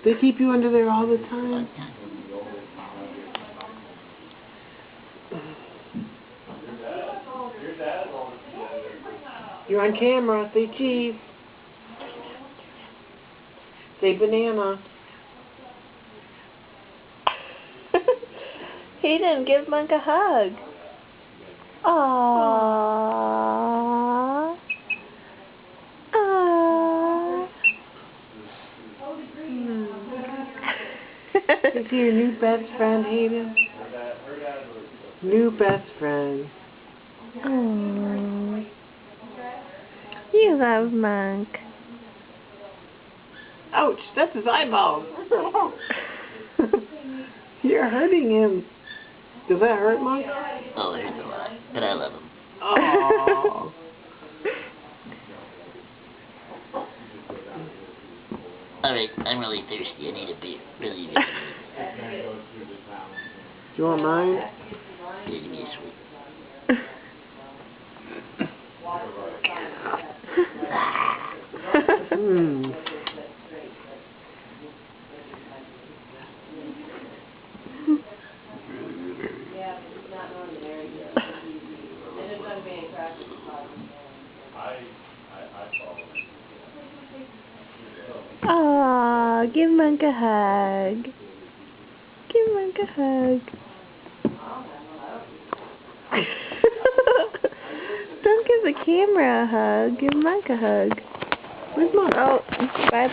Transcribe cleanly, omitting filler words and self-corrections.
They keep you under there all the time? You're on camera. Say cheese. Say banana. Hayden, give Monk a hug. Aww. Aww. Is he your new best friend, Hayden? New best friend. Aww. You love Monk. Ouch, that's his eyeball. You're hurting him. Does that hurt, Monk? Oh, it hurts a lot, but I love him. Oh. Alright, I'm really thirsty. I need a beer. Really, really. Do you want mine? Yeah, give me a sweet. Aw, give Monk a hug. Give Monk a hug. Don't give the camera a hug. Give Monk a hug. Where's Monk? Oh, bye-bye.